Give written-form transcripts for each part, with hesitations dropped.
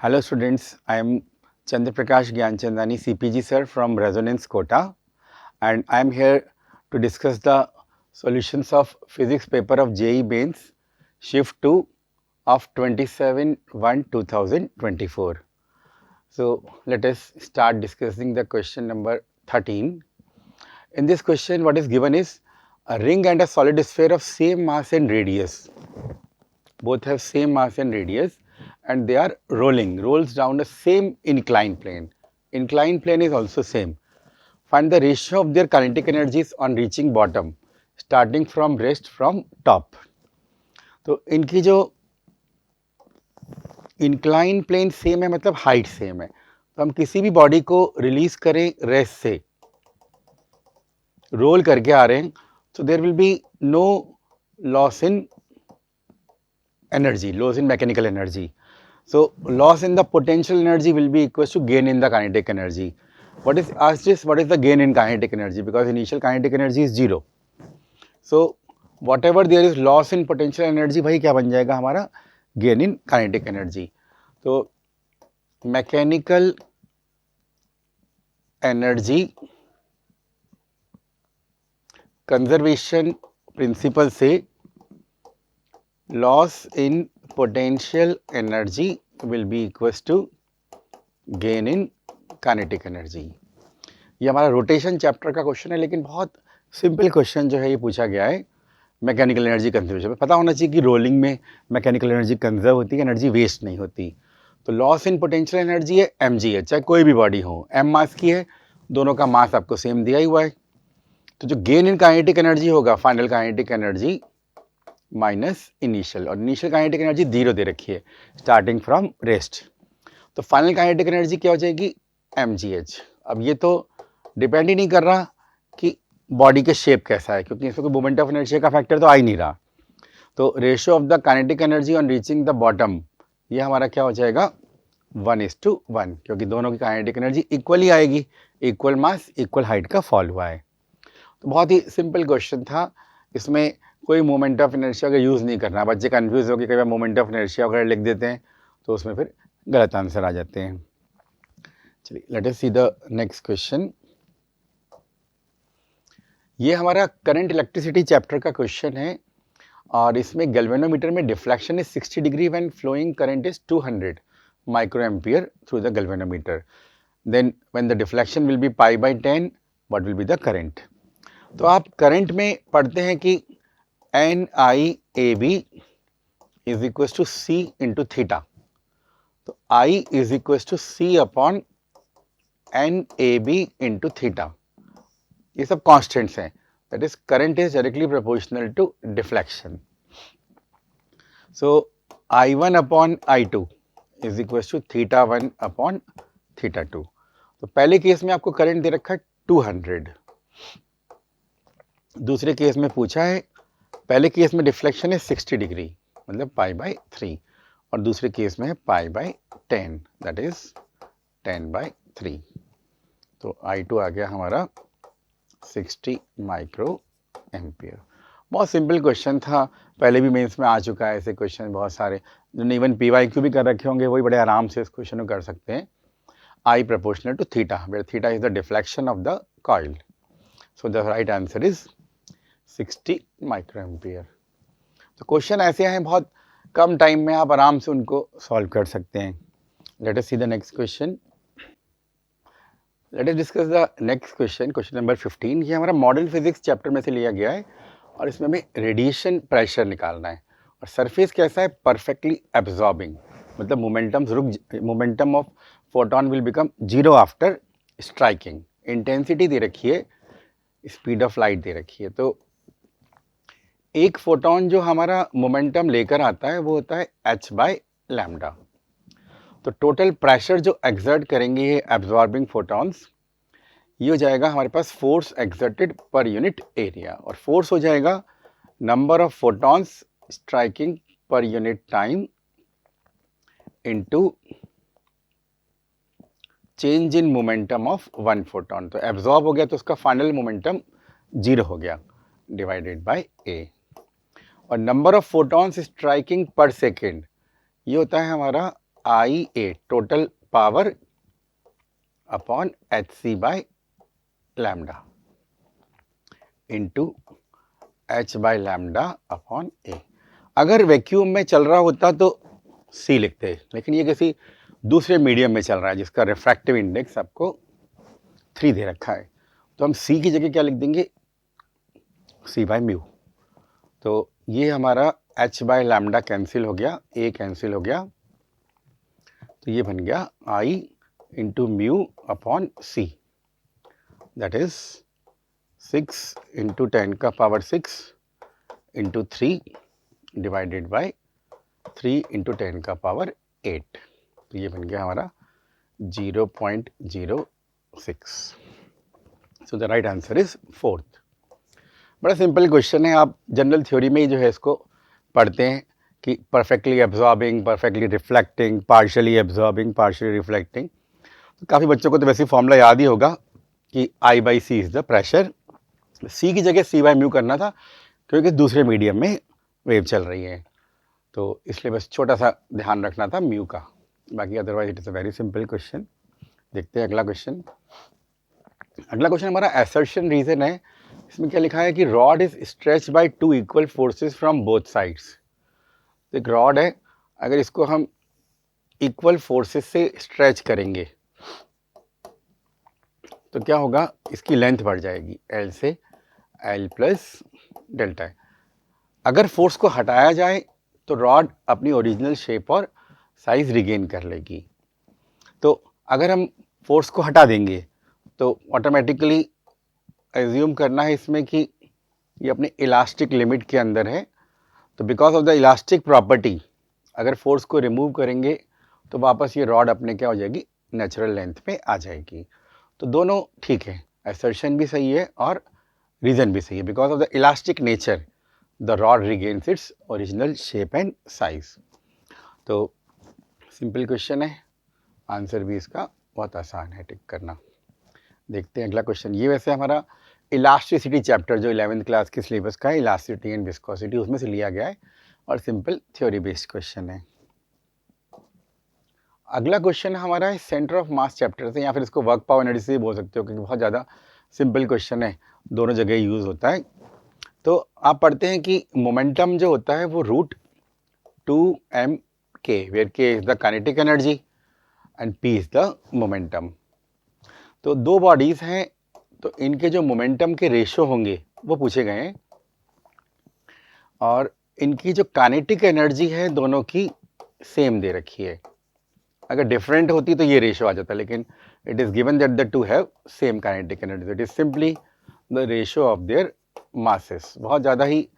Hello students, I am Chandra Prakash Gyanchandani, CPG sir from Resonance Kota, and I am here to discuss the solutions of physics paper of JEE Mains Shift 2 of 27/1/2024. So let us start discussing the question number 13. In this question, what is given is a ring and a solid sphere of same mass and radius. Both have same mass and radius, and they are rolls down the same inclined plane. Inclined plane is also same. Find the ratio of their kinetic energies on reaching bottom, starting from rest from top. तो इनकी जो incline plane same है मतलब height same है, तो हम किसी भी बॉडी को रिलीज करें रेस्ट से, रोल करके आ रहे हैं, तो there will be no loss in energy, loss in mechanical energy. So loss in the potential energy will be equal to gain in the kinetic energy. What is asked is what is the gain in kinetic energy, because initial kinetic energy is 0. So whatever there is loss in potential energy भाई क्या बन जाएगा हमारा gain in kinetic energy. तो mechanical energy conservation principle से loss in potential energy will be equals to gain in kinetic energy. ये हमारा rotation chapter का क्वेश्चन है, लेकिन बहुत सिंपल क्वेश्चन जो है ये पूछा गया है मैकेनिकल एनर्जी कंजर्वेशन में. पता होना चाहिए कि रोलिंग में मैकेनिकल एनर्जी कंजर्व होती है, एनर्जी वेस्ट नहीं होती. तो लॉस इन पोटेंशियल एनर्जी है mg, चाहे कोई भी बॉडी हो, m मास की है, दोनों का मास आपको सेम दिया ही हुआ है. तो जो गेन इन काइनेटिक एनर्जी होगा final kinetic energy minus initial, और इनिशियल काइनेटिक एनर्जी 0 दे रखी है स्टार्टिंग फ्रॉम रेस्ट. तो फाइनल काइनेटिक एनर्जी क्या हो जाएगी mgh. अब ये तो डिपेंड ही नहीं कर रहा कि बॉडी के शेप कैसा है, क्योंकि इसमें कोई मोमेंट ऑफ इनर्शिया का फैक्टर तो आ ही नहीं रहा. तो ratio of the kinetic energy on reaching the bottom, ये हमारा क्या हो जाएगा 1:1, क्योंकि दोनों की काइनेटिक एनर्जी इक्वली आएगी, इक्वल मास इक्वल हाइट का फॉल हुआ है. तो बहुत ही सिंपल क्वेश्चन था, इसमें कोई मोमेंट ऑफ इनर्शिया का यूज़ नहीं करना. बच्चे कंफ्यूज हो के कई बार मोमेंट ऑफ इनर्शिया वगैरह लिख देते हैं, तो उसमें फिर गलत आंसर आ जाते हैं. चलिए let us see the next question. ये हमारा करंट इलेक्ट्रिसिटी चैप्टर का क्वेश्चन है, और इसमें गैल्वेनोमीटर में deflection is 60 degree when flowing current is 200 micro ampere through the galvanometer. Then when the deflection will be π/10, what will be the current. तो आप current में पढ़ते हैं कि NIAB is equal to C into theta. तो I is equal to C upon NAB into theta. ये सब constants हैं. That is current is directly proportional to deflection. So I1 upon I2 is equal to θ1 upon θ2. तो पहले case में आपको current दे रखा है 200. दूसरे केस में पूछा है, पहले केस में डिफ्लेक्शन है 60 डिग्री मतलब π/3, और दूसरे केस में है π/10 दैट इज 10/3. तो I2 आ गया हमारा 60 माइक्रो एम्पियर. बहुत सिंपल क्वेश्चन था, पहले भी मेंस में आ चुका है ऐसे क्वेश्चन बहुत सारे, जो इवन PYQ भी कर रखे होंगे, वही बड़े आराम से इस क्वेश्चन को कर सकते हैं. I proportional to theta, where theta is the deflection of the coil. So the right answer is 60 microampere. तो क्वेश्चन ऐसे हैं, बहुत कम टाइम में आप आराम से उनको सॉल्व कर सकते हैं. Late us see the next question. Let us discuss the next question, question number 15. ये हमारा मॉडर्न फिजिक्स चैप्टर में से लिया गया है, और इसमें हमें रेडिएशन प्रेशर निकालना है, और सरफेस कैसा है परफेक्टली एब्जॉर्बिंग, मतलब momentum of photon will become 0 after striking. Intensity दे रखी है, स्पीड ऑफ लाइट दे रखी है. तो एक फोटोन जो हमारा मोमेंटम लेकर आता है वो होता है h/λ. तो टोटल प्रेशर जो एक्सर्ट करेंगे ये एब्जॉर्बिंग फोटॉन्स, ये हो जाएगा हमारे पास force exerted per unit area, और फोर्स हो जाएगा number of photons striking per unit time into change in momentum of one photon. तो एब्जॉर्ब हो गया तो उसका फाइनल मोमेंटम 0 हो गया डिवाइडेड बाय A. और number of photons striking per second, ये होता है हमारा IA total power upon HC by lambda into H by lambda upon A। अगर वैक्यूम में चल रहा होता तो C लिखते, लेकिन ये किसी दूसरे मीडियम में चल रहा है जिसका रिफ्रैक्टिव इंडेक्स आपको 3 दे रखा है, तो हम C की जगह क्या लिख देंगे, C बाय म्यू। तो ये हमारा H बाय लैम्डा कैंसिल हो गया, A कैंसिल हो गया, तो ये बन गया I into mu upon C, that is 6 into 10 का power 6 into 3 divided by 3 into 10 का पावर 8, तो ये बन गया हमारा 0.06। So the right answer is 4th। बड़ा सिंपल क्वेश्चन है, आप जनरल थ्योरी में ही जो है इसको पढ़ते हैं कि perfectly absorbing, perfectly reflecting, partially absorbing, partially reflecting. तो काफ़ी बच्चों को तो वैसे फॉर्मूला याद ही होगा कि I by C is the pressure. C की जगह C बाई म्यू करना था क्योंकि दूसरे मीडियम में वेव चल रही है, तो इसलिए बस छोटा सा ध्यान रखना था म्यू का, बाकी otherwise it is a very simple question. देखते हैं अगला क्वेश्चन। अगला क्वेश्चन हमारा असर्शन रीजन है। इसमें क्या लिखा है कि rod is stretch by 2 equal forces from both sides. तो एक रॉड है, अगर इसको हम इक्वल फोर्सेस से स्ट्रेच करेंगे तो क्या होगा, इसकी लेंथ बढ़ जाएगी L से L प्लस डेल्टा है। अगर फोर्स को हटाया जाए तो रॉड अपनी ओरिजिनल शेप और साइज रिगेन कर लेगी। तो अगर हम फोर्स को हटा देंगे तो ऑटोमेटिकली एज्यूम करना है इसमें कि ये अपने इलास्टिक लिमिट के अंदर है, तो because of the elastic property अगर फोर्स को रिमूव करेंगे तो वापस ये रॉड अपने क्या हो जाएगी, नेचुरल लेंथ पे आ जाएगी। तो दोनों ठीक है, असर्शन भी सही है और रीजन भी सही है। Because of the elastic nature the rod regains its original shape and size. तो सिंपल क्वेश्चन है, आंसर भी इसका बहुत आसान है टिक करना। देखते हैं अगला क्वेश्चन। ये वैसे हमारा इलास्टिसिटी चैप्टर जो 11th क्लास के सिलेबस का है, इलास्टिसिटी एंड विस्कोसिटी, उसमें से लिया गया है और सिंपल थ्योरी बेस्ड क्वेश्चन है। अगला क्वेश्चन हमारा है सेंटर ऑफ मास चैप्टर से, या फिर इसको वर्क पावर एनर्जी से भी बोल सकते हो क्योंकि बहुत ज़्यादा सिंपल क्वेश्चन है, दोनों जगह यूज होता है। तो आप पढ़ते हैं कि मोमेंटम जो होता है वो √2m_k, where k is the kinetic energy and p is the momentum. तो दो बॉडीज हैं, तो इनके जो मोमेंटम के रेशियो होंगे वो पूछे गए हैं, और इनकी जो काइनेटिक एनर्जी है दोनों की सेम दे रखी है। अगर डिफरेंट होती तो ये रेशियो आ जाता, लेकिन it is given that the two have same kinetic energy, it is simply the ratio of their masses. बहुत ज़्यादा ही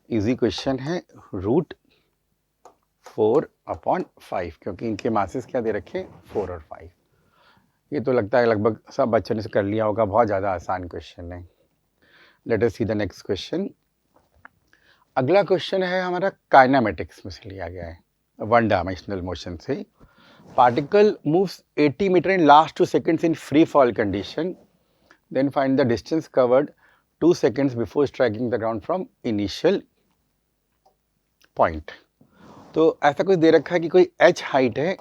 इजी क्वेश्चन है, √4/5, क्योंकि इनके मासेस क्या दे रखे, 4 और 5। ये तो लगता है लगभग सब बच्चों ने से कर लिया होगा, बहुत ज़्यादा आसान क्वेश्चन है। Let us see the next question. अगला क्वेश्चन है हमारा काइनेमेटिक्स में से लिया गया है, वन डायमेंशनल मोशन से। Particle moves 80 meter in last 2 seconds in free fall condition, then find the distance covered 2 seconds before striking the ground from initial point। तो ऐसा कुछ दे रखा है कि कोई h हाइट है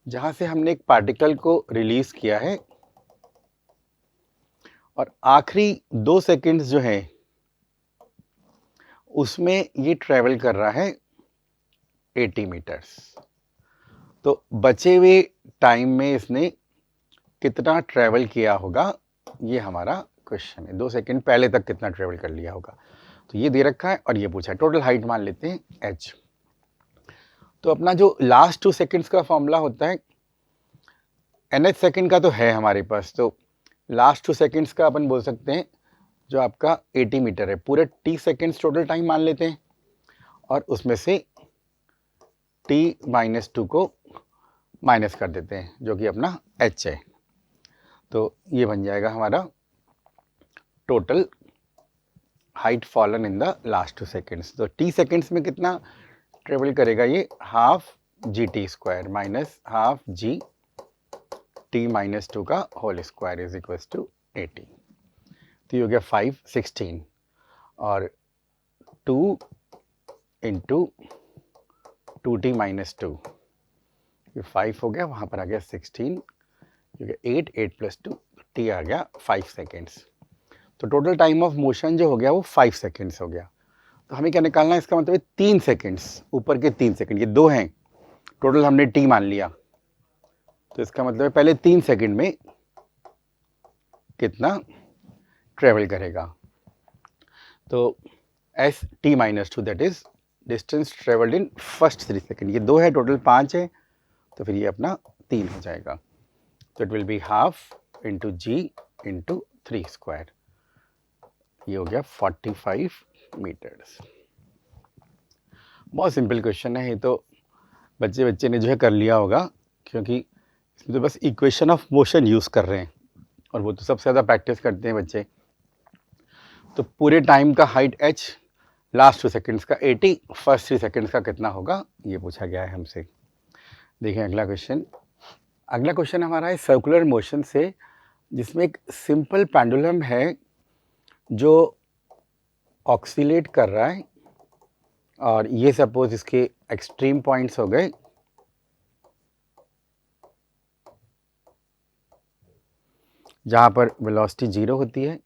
जहां से हमने एक पार्टिकल को रिलीज किया है, और आखिरी 2 सेकंड्स जो है उसमें ये ट्रेवल कर रहा है 80 मीटर्स। तो बचे हुए टाइम में इसने कितना ट्रेवल किया होगा, ये हमारा क्वेश्चन है। 2 सेकंड पहले तक कितना ट्रेवल कर लिया होगा, तो ये दे रखा है और ये पूछा है। टोटल हाइट मान लेते हैं h। तो अपना जो लास्ट 2 सेकंड्स का फॉर्मूला होता है, nh सेकंड का तो है हमारे पास, तो लास्ट 2 सेकंड्स का अपन बोल सकते हैं जो आपका 80 मीटर है। पूरे t सेकंड्स टोटल टाइम मान लेते हैं और उसमें से t-2 को माइनस कर देते हैं जो कि अपना h है। तो ये बन जाएगा हमारा total height fallen in the last 2 seconds. तो t सेकंड्स में कितना ट्रेवल करेगा, ये half GT² minus half GT-2 का whole square is equal to 80। तो ये हो गया 516 और 2 इंटू 2t-2 ये 5 हो गया, वहाँ पर आ गया 16, क्योंकि 8, 8 + 2 t आ गया 5 सेकेंड्स। तो टोटल टाइम ऑफ मोशन जो हो गया वो 5 सेकेंड्स हो गया। तो हमें क्या निकालना है, इसका मतलब है 3 सेकेंड्स, ऊपर के 3 सेकेंड, ये 2 हैं, टोटल हमने t मान लिया। तो इसका मतलब है पहले 3 सेकेंड में कितना ट्रेवल करेगा। तो S T - 2 that is distance travelled in first 3 second. ये 2 है, टोटल 5 है, तो फिर ये अपना 3 हो जाएगा। तो it will be half into G into 3 square. ये हो गया 45 मीटर्स। बहुत सिंपल क्वेश्चन है ये, तो बच्चे ने जो है कर लिया होगा, क्योंकि इसमें तो बस इक्वेशन ऑफ मोशन यूज़ कर रहे हैं, और वो तो सबसे ज़्यादा प्रैक्टिस करते हैं बच्चे। तो पूरे टाइम का हाइट h, लास्ट 2 सेकेंड्स का 80, फर्स्ट 3 सेकेंड्स का कितना होगा, ये पूछा गया है हमसे। देखें अगला क्वेश्चन। अगला क्वेश्चन हमारा है सर्कुलर मोशन से, जिसमें एक सिंपल पेंडुलम है जो ऑक्सीलेट कर रहा है, और ये सपोज इसके एक्सट्रीम पॉइंट्स हो गए। जहाँ पर वेलोसिटी 0 होती है,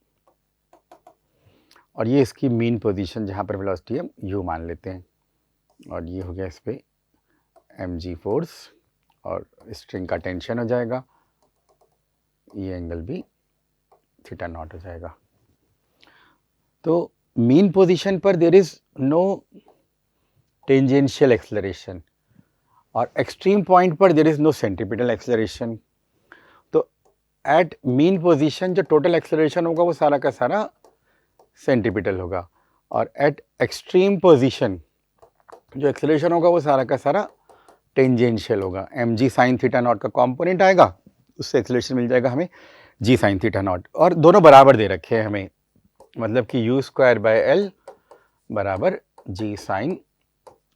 और ये इसकी मीन पोजीशन जहाँ पर वेलोसिटी हम u मान लेते हैं, और ये हो गया इस पर mg फोर्स, और स्ट्रिंग का टेंशन हो जाएगा, ये एंगल भी θ0 हो जाएगा। तो मीन पोजीशन पर there is no tangential acceleration, और एक्सट्रीम पॉइंट पर there is no centripetal acceleration. तो एट मीन पोजीशन जो टोटल एक्सेलरेशन होगा वो सारा का सारा सेंट्रीपिटल होगा, और एट एक्सट्रीम पोजीशन जो एक्सेलरेशन होगा वो सारा का सारा टेंजेंशियल होगा। mg sin θ0 का कंपोनेंट आएगा, उससे एक्सेलरेशन मिल जाएगा हमें g sin θ0, और दोनों बराबर दे रखे हैं हमें, मतलब कि u²/L बराबर g sin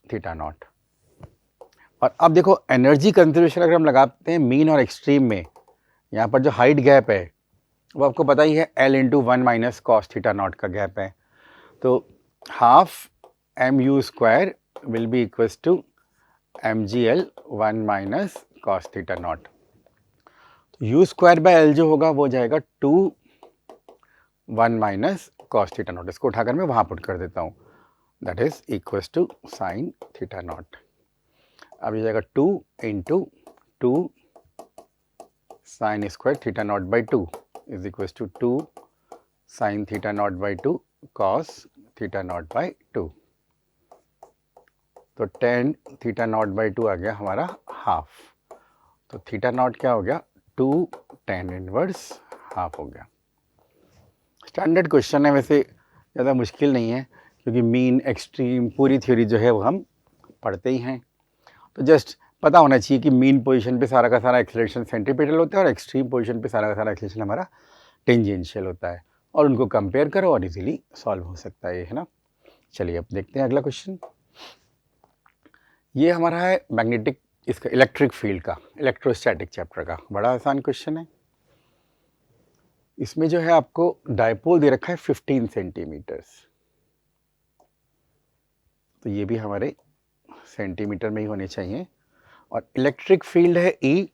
θ0। और अब देखो एनर्जी कंजर्वेशन अगर हम लगाते हैं मीन और एक्सट्रीम में, यहाँ पर जो हाइट गैप है वो आपको पता ही है, L × 1 - cos θ0 का गैप है। तो half mu² will be equals to mgl 1 - cos θ0। तो u²/L जो होगा वो जाएगा 2 1 - cos θ0। इसको उठाकर मैं वहाँ पुट कर देता हूँ, that is equals to sin θ0। अब ये जाएगा 2 × 2 sin² θ0/2 is equals to 2 sin θ0/2 cos θ0/2। तो tan θ0/2 आ गया हमारा हाफ। तो θ0 क्या हो गया, 2 tan इनवर्स हाफ हो गया। स्टैंडर्ड क्वेश्चन है, वैसे ज़्यादा मुश्किल नहीं है, क्योंकि मीन एक्सट्रीम पूरी थ्योरी जो है वो हम पढ़ते ही हैं। तो जस्ट पता होना चाहिए कि मीन पोजीशन पे सारा का सारा एक्सेलरेशन सेंट्रीपिटल होता है, और एक्सट्रीम पोजीशन पे सारा का सारा एक्सेलरेशन हमारा टेंजेंशियल होता है, और उनको कंपेयर करो और इजीली सॉल्व हो सकता है, है ना। चलिए अब देखते हैं अगला क्वेश्चन। ये हमारा है मैग्नेटिक, इसका इलेक्ट्रिक फील्ड का, इलेक्ट्रोस्टैटिक चैप्टर का, बड़ा आसान क्वेश्चन है। इसमें जो है आपको डायपोल दे रखा है 15 सेंटीमीटर्स, तो ये भी हमारे सेंटीमीटर में ही होने चाहिए, और इलेक्ट्रिक फील्ड है E,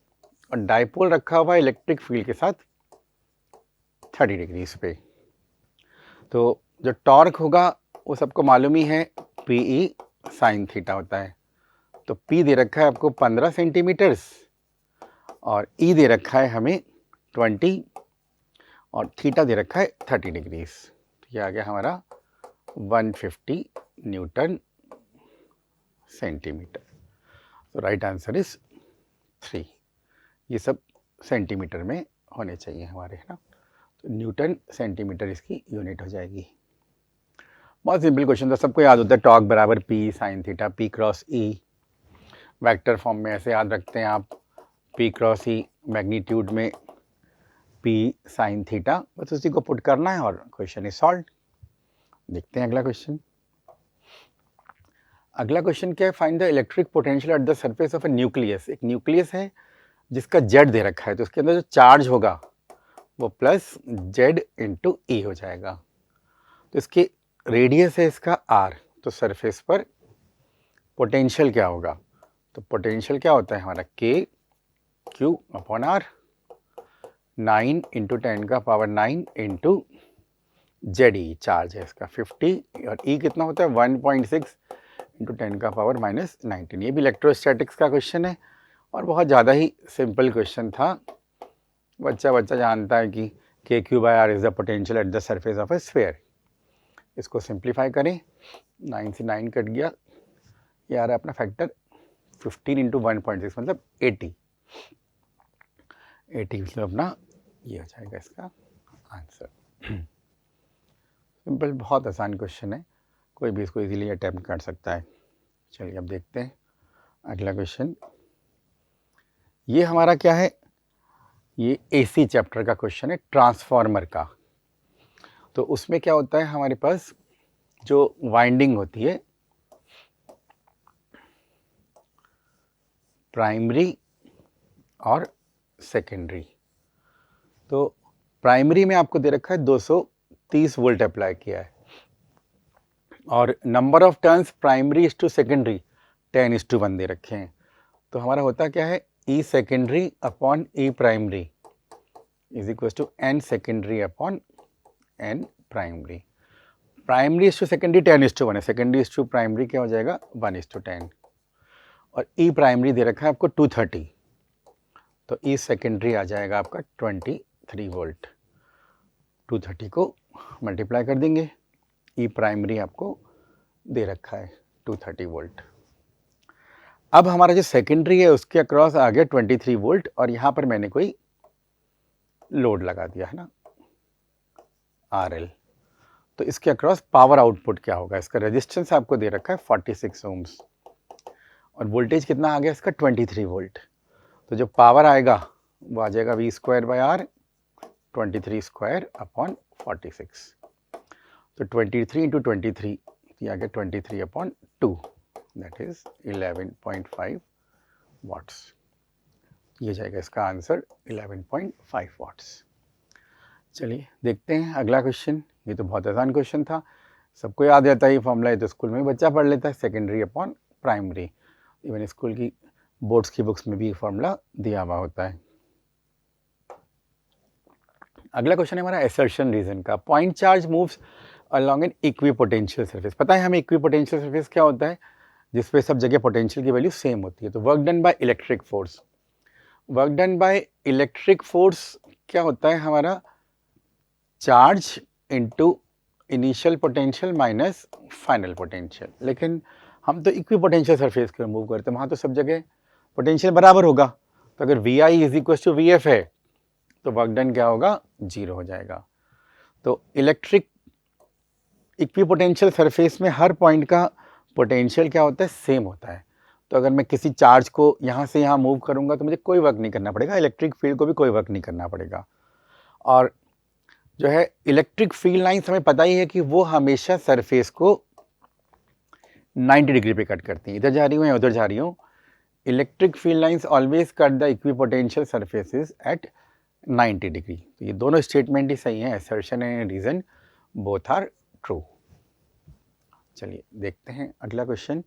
और डायपोल रखा हुआ है इलेक्ट्रिक फील्ड के साथ 30 डिग्रीज पे। तो जो टॉर्क होगा वो सबको मालूम ही है, PE sin θ होता है। तो P दे रखा है आपको 15 सेंटीमीटर्स, और E दे रखा है हमें 20, और थीटा दे रखा है 30 डिग्रीज। तो ये आ गया हमारा 150 न्यूटन सेंटीमीटर। तो राइट आंसर इज 3। ये सब सेंटीमीटर में होने चाहिए हमारे, है ना। तो न्यूटन सेंटीमीटर इसकी यूनिट हो जाएगी। बहुत सिंपल क्वेश्चन था, सबको याद होता है टॉर्क बराबर P sin θ, P cross E, vector form में ऐसे याद रखते हैं आप, P क्रॉस E मैग्नीट्यूड में P sin θ, बस उसी को पुट करना है और क्वेश्चन इज सॉल्व। देखते हैं अगला क्वेश्चन। अगला क्वेश्चन क्या है, find the electric potential at the surface of A nucleus. एक न्यूक्लियस है जिसका Z दे रखा है, तो उसके अंदर जो चार्ज होगा वो प्लस Z × E हो जाएगा। तो इसकी रेडियस है इसका R, तो सरफेस पर पोटेंशियल क्या होगा, तो पोटेंशियल क्या होता है हमारा K Q upon R, 9 into 10⁻9 into Z E charge है इसका 50, और ई कितना होता है 1.6 इंटू 10⁻−19। ये भी इलेक्ट्रोस्टैटिक्स का क्वेश्चन है और बहुत ज़्यादा ही सिंपल क्वेश्चन था। बच्चा जानता है कि K Q by R is the potential at the surface of a sphere. इसको सिंप्लीफाई करें, 9 से 9 कट गया, ये आ रहा है अपना फैक्टर 15 इंटू 1.6 मतलब 80 मतलब अपना ये हो जाएगा इसका आंसर। सिंपल, बहुत आसान क्वेश्चन है, कोई भी इसको इजीली अटैम्प्ट कर सकता है। चलिए अब देखते हैं अगला क्वेश्चन। ये हमारा क्या है, ये एसी चैप्टर का क्वेश्चन है, ट्रांसफार्मर का। तो उसमें क्या होता है हमारे पास जो वाइंडिंग होती है प्राइमरी और सेकेंडरी। तो प्राइमरी में आपको दे रखा है 230 वोल्ट अप्लाई किया है और number of turns primary is to secondary 10:1 दे रखे हैं। तो हमारा होता क्या है, E secondary upon E primary is equal to N secondary upon N primary. Primary is to secondary 10:1 है, सेकेंडरी इज टू प्राइमरी क्या हो जाएगा 1:10, और ई प्राइमरी दे रखा है आपको 230, तो ई सेकेंडरी आ जाएगा आपका 23 वोल्ट। 230 को मल्टीप्लाई कर देंगे, ई प्राइमरी आपको दे रखा है 230 वोल्ट। अब हमारा जो सेकेंडरी है उसके अक्रॉस आ गया 23 वोल्ट और यहाँ पर मैंने कोई लोड लगा दिया है ना RL। तो इसके अक्रॉस पावर आउटपुट क्या होगा, इसका रेजिस्टेंस आपको दे रखा है 46 ओम्स और वोल्टेज कितना आ गया इसका 23 वोल्ट। तो जो पावर आएगा वो आ जाएगा V²/R 23² अपॉन 46। तो 23 इंटू 23 ये आ गया 23/2, दैट इज 11.5 वाट्स। ये जाएगा इसका आंसर 11.5 वाट्स। चलिए देखते हैं अगला क्वेश्चन। ये तो बहुत आसान क्वेश्चन था, सबको याद रहता है ये फॉर्मूला, है तो स्कूल में बच्चा पढ़ लेता है, secondary upon primary. Even school की बोर्ड्स की बुक्स में भी फॉर्मूला दिया हुआ होता है। अगला क्वेश्चन है हमारा एसर्शन रीजन का। Point charge moves along an equipotential surface. पता है हमें इक्विपोटेंशियल सरफेस क्या होता है, जिसपे सब जगह पोटेंशियल की वैल्यू सेम होती है। तो work done by electric force, work done by electric force क्या होता है हमारा, charge into initial potential minus final potential. लेकिन हम तो इक्विपोटेंशियल सरफेस को मूव करते हैं, वहाँ तो सब जगह पोटेंशियल बराबर होगा। तो अगर Vi is equal to Vf है तो वर्क डन क्या होगा, 0 हो जाएगा। तो इलेक्ट्रिक इक्विपोटेंशियल सरफेस में हर पॉइंट का पोटेंशियल क्या होता है, सेम होता है। तो अगर मैं किसी चार्ज को यहाँ से यहाँ मूव करूँगा तो मुझे कोई वर्क नहीं करना पड़ेगा, इलेक्ट्रिक फील्ड को भी कोई वर्क नहीं करना पड़ेगा। और जो है इलेक्ट्रिक फील्ड लाइन्स हमें पता ही है कि वो हमेशा सरफेस को 90 डिग्री पे कट करती हैं, इधर जा रही हूँ या उधर जा रही हूँ। Electric field lines always cut the equipotential surfaces at 90 degree. तो ये दोनों स्टेटमेंट ही सही है, assertion and reason both are true. चलिए देखते हैं अगला question.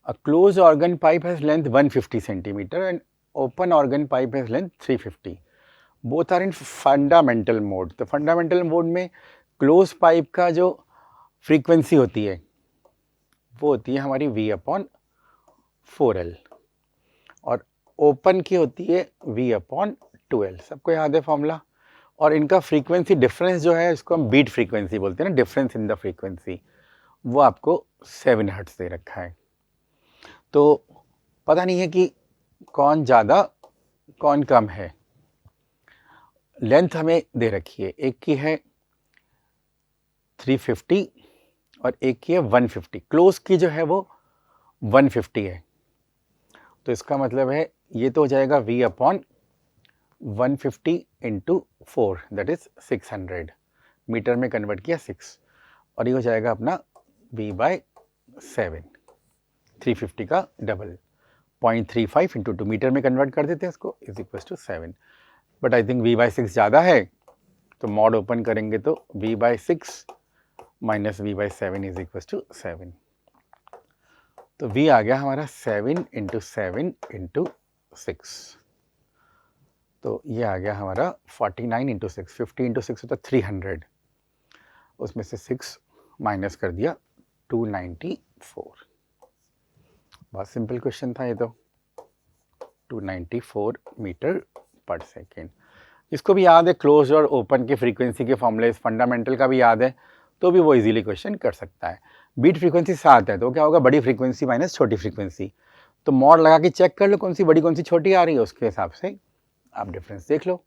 A close organ pipe has length 150 centimetre and open organ pipe has length 350, both are in fundamental mode. तो फंडामेंटल मोड में क्लोज पाइप का जो फ्रीक्वेंसी होती है वो होती है हमारी V/4L और ओपन की होती है V/2L। सबको याद है फॉर्मूला। और इनका फ्रीक्वेंसी डिफरेंस जो है इसको हम बीट फ्रीक्वेंसी बोलते हैं ना, डिफरेंस इन द फ्रीक्वेंसी, वो आपको 7 हर्ट्ज दे रखा है। तो पता नहीं है कि कौन ज़्यादा कौन कम है। लेंथ हमें दे रखी है, एक की है 350 और एक की है 150। क्लोज की जो है वो 150 है, तो इसका मतलब है ये तो हो जाएगा V/150 into 4 that is 600, metre में कन्वर्ट किया 6, और ये हो जाएगा अपना V/7, 350 का डबल 0.35 इंटू 2 मीटर में कन्वर्ट कर देते हैं इसको, is equal to 7। But I think V/6 ज़्यादा है, तो मॉड ओपन करेंगे तो V/6 minus V/7 is equal to 7। तो v आ गया हमारा 7 × 7 × 6, तो ये आ गया हमारा 49 × 6, 50 × 6 होता 300, उसमें से 6 माइनस कर दिया 294। बहुत सिंपल क्वेश्चन था ये तो, 294 मीटर पर सेकेंड। इसको भी याद है क्लोज और ओपन के फ्रीक्वेंसी के फॉर्मूले, फंडामेंटल का भी याद है, तो भी वो इजीली क्वेश्चन कर सकता है। बीट फ्रीक्वेंसी 7 है तो क्या होगा, बड़ी फ्रीक्वेंसी माइनस छोटी फ्रीक्वेंसी, तो मॉड लगा के चेक कर लो कौन सी बड़ी कौन सी छोटी आ रही है, उसके हिसाब से आप डिफरेंस देख लो।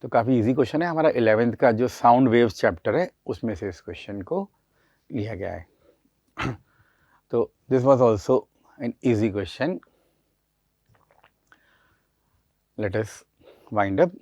तो काफ़ी इजी क्वेश्चन है, हमारा 11th का जो साउंड वेव्स चैप्टर है उसमें से इस क्वेश्चन को लिया गया है। तो this was also an easy question. Let us wind up.